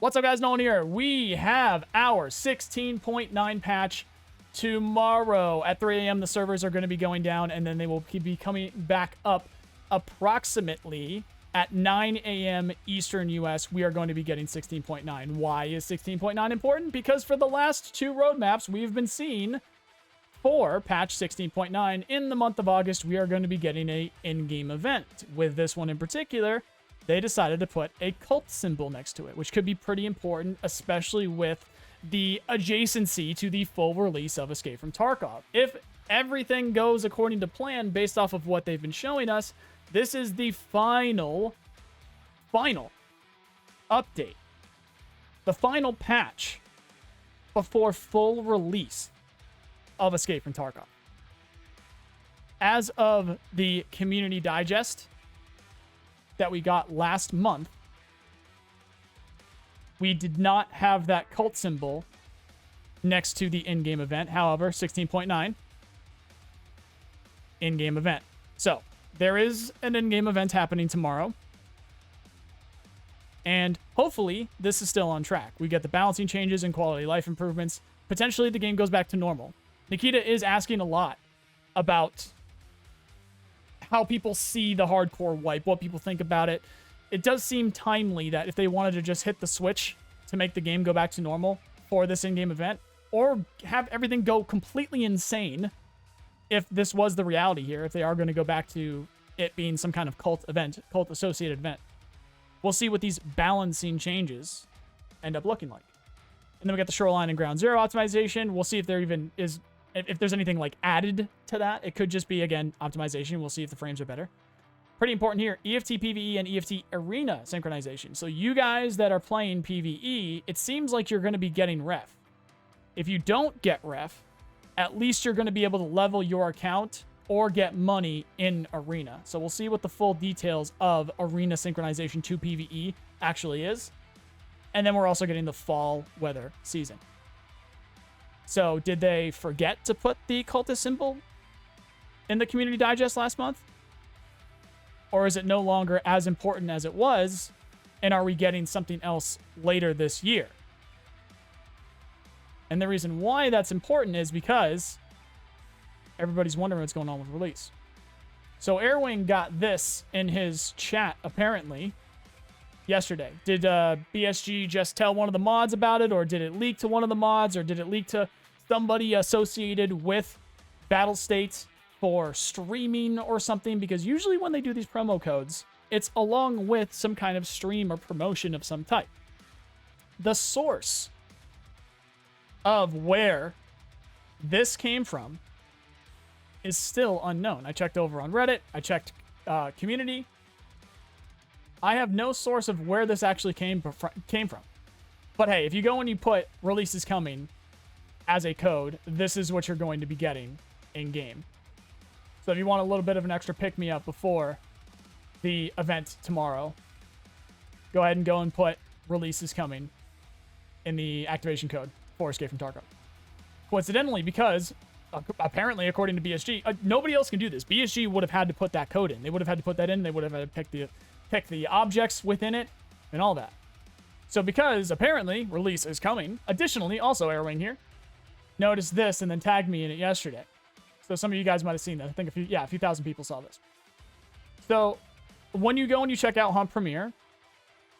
What's up, guys? Nolan here. We have our 16.9 patch tomorrow at 3 a.m. The servers are going to be going down, and then they will be coming back up approximately at 9 a.m. Eastern US. We are going to be getting 16.9. Why is 16.9 important? Because for the last two roadmaps we've been seeing for patch 16.9 in the month of August, we are going to be getting a in-game event. With this one in particular, they decided to put a cult symbol next to it, which could be pretty important, especially with the adjacency to the full release of Escape from Tarkov. If everything goes according to plan based off of what they've been showing us, this is the final update, the final patch before full release of Escape from Tarkov. As of the Community Digest that we got last month, we did not have that cult symbol next to the in-game event. However, 16.9 in-game event. So there is an in-game event happening tomorrow, and hopefully this is still on track. We get the balancing changes and quality of life improvements. Potentially the game goes back to normal. Nikita is asking a lot about how people see the hardcore wipe, what people think about it. It does seem timely that if they wanted to just hit the switch to make the game go back to normal for this in-game event, or have everything go completely insane if this was the reality here, if they are going to go back to it being some kind of cult event, cult-associated event. We'll see what these balancing changes end up looking like. And then we got the shoreline and ground zero optimization. We'll see if there even is, if there's anything like added to that. It could just be, again, optimization. We'll see if the frames are better. Pretty important here, EFT PvE and EFT arena synchronization. So you guys that are playing PvE, it seems like you're going to be getting ref. If you don't get ref, at least you're going to be able to level your account or get money in arena. So we'll see what the full details of arena synchronization to PvE actually is. And then we're also getting the fall weather season. So did they forget to put the cultist symbol in the Community Digest last month? Or is it no longer as important as it was? And are we getting something else later this year? And the reason why that's important is because everybody's wondering what's going on with release. So Airwing got this in his chat, apparently, yesterday. Did BSG just tell one of the mods about it, or did it leak to one of the mods, or did it leak to somebody associated with Battlestate for streaming or something? Because usually when they do these promo codes, it's along with some kind of stream or promotion of some type. The source of where this came from is still unknown. I checked over on Reddit. I checked community. I have no source of where this actually came from. But hey, if you go and you put releases coming as a code, this is what you're going to be getting in game. So if you want a little bit of an extra pick-me-up before the event tomorrow, go ahead and go and put releases coming in the activation code for Escape from Tarkov. Coincidentally, because apparently, according to BSG, nobody else can do this. BSG would have had to put that code in. They would have had to put that in. They would have had to pick the objects within it and all that. So because apparently release is coming, additionally, also Airwing here, noticed this and then tagged me in it yesterday. So some of you guys might have seen that. I think a few thousand people saw this. So when you go and you check out Hunt Premiere,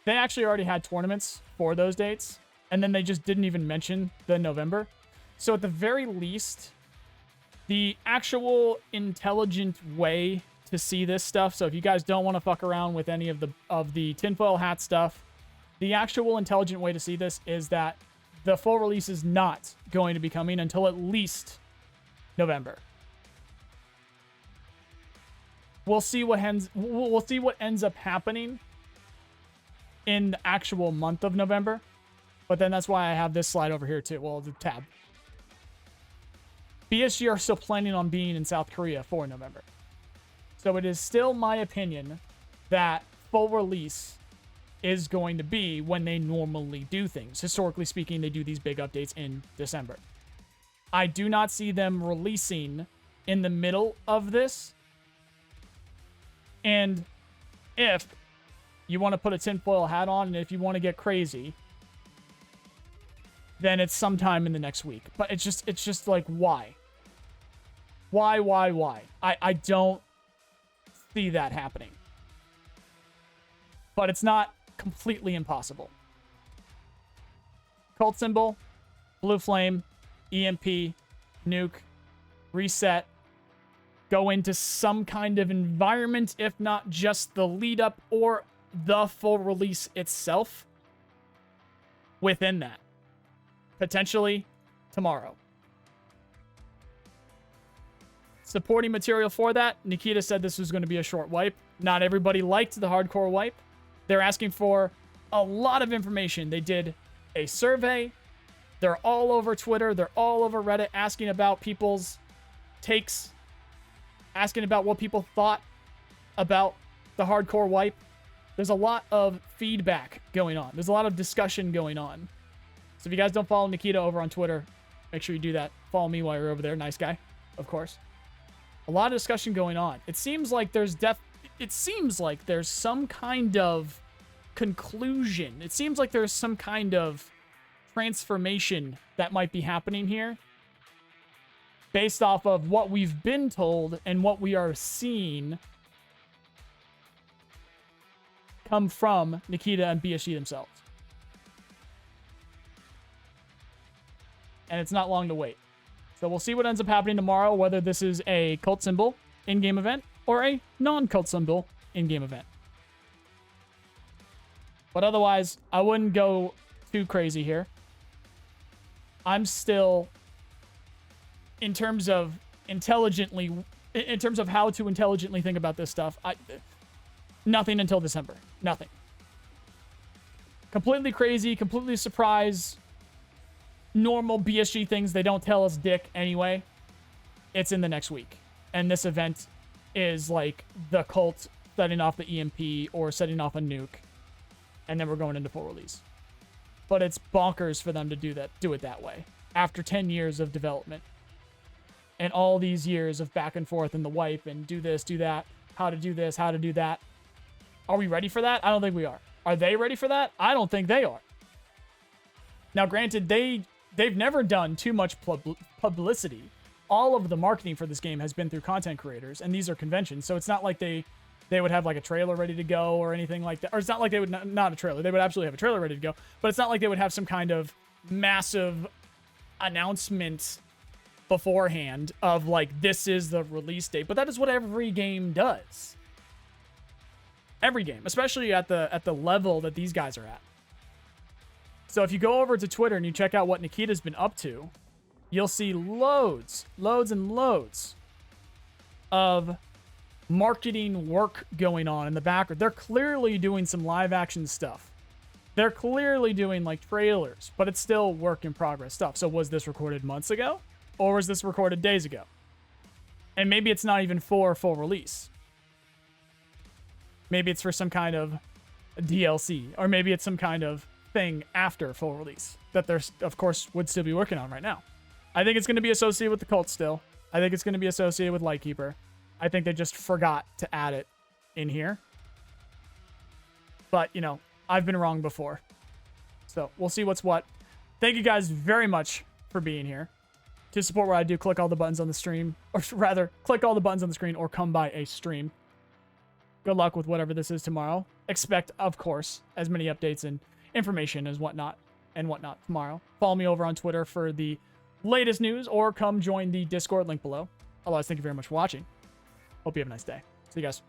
they actually already had tournaments for those dates, and then they just didn't even mention the November. So at the very least, the actual intelligent way to see this stuff, so if you guys don't want to fuck around with any of the tinfoil hat stuff, the actual intelligent way to see this is that the full release is not going to be coming until at least November. We'll see what ends up happening in the actual month of November. But then that's why I have this slide over here too. Well, the tab. BSG are still planning on being in South Korea for November. So it is still my opinion that full release is going to be when they normally do things. Historically speaking, they do these big updates in December. I do not see them releasing in the middle of this. And if you want to put a tinfoil hat on, and if you want to get crazy, then it's sometime in the next week. But it's just like, why? Why? I don't see that happening. But it's not completely impossible. Cult symbol, blue flame, EMP, nuke, reset, go into some kind of environment, if not just the lead up or the full release itself within that. Potentially tomorrow. Supporting material for that, Nikita said this was going to be a short wipe. Not everybody liked the hardcore wipe. They're asking for a lot of information. They did a survey. They're all over Twitter. They're all over Reddit asking about people's takes, asking about what people thought about the hardcore wipe. There's a lot of feedback going on. There's a lot of discussion going on. So if you guys don't follow Nikita over on Twitter, make sure you do that. Follow me while you're over there. Nice guy, of course. A lot of discussion going on. It seems like there's some kind of conclusion. It seems like there's some kind of transformation that might be happening here based off of what we've been told and what we are seeing come from Nikita and BSG themselves. And it's not long to wait. So we'll see what ends up happening tomorrow, whether this is a cult symbol in-game event or a non-cult symbol in-game event. But otherwise, I wouldn't go too crazy here. I'm still, in terms of how to intelligently think about this stuff, nothing until December. Nothing. Completely crazy, completely surprised. Normal BSG things, they don't tell us dick anyway. It's in the next week. And this event is like the cult setting off the EMP or setting off a nuke. And then we're going into full release. But it's bonkers for them to do it that way. After 10 years of development. And all these years of back and forth in the wipe and do this, do that. How to do this, how to do that. Are we ready for that? I don't think we are. Are they ready for that? I don't think they are. Now, granted, they've never done too much publicity. All of the marketing for this game has been through content creators, and these are conventions, so it's not like they would have like a trailer ready to go or anything like that. Or it's not like they would not a trailer. They would absolutely have a trailer ready to go, but it's not like they would have some kind of massive announcement beforehand of like, this is the release date. But that is what every game does. Every game, especially at the level that these guys are at. So if you go over to Twitter and you check out what Nikita's been up to, you'll see loads and loads of marketing work going on in the background. They're clearly doing some live action stuff. They're clearly doing like trailers, but it's still work in progress stuff. So was this recorded months ago? Or was this recorded days ago? And maybe it's not even for full release. Maybe it's for some kind of DLC, or maybe it's some kind of thing after full release that there's, of course, would still be working on right now. I think it's going to be associated with the cult still. I think it's going to be associated with Lightkeeper. I think they just forgot to add it in here. But, you know, I've been wrong before. So we'll see what's what. Thank you guys very much for being here. To support what I do, click all the buttons on the stream, or rather, click all the buttons on the screen or come by a stream. Good luck with whatever this is tomorrow. Expect, of course, as many updates and information as whatnot tomorrow. Follow me over on Twitter for the latest news, or come join the Discord link below. Otherwise, thank you very much for watching. Hope you have a nice day. See you guys.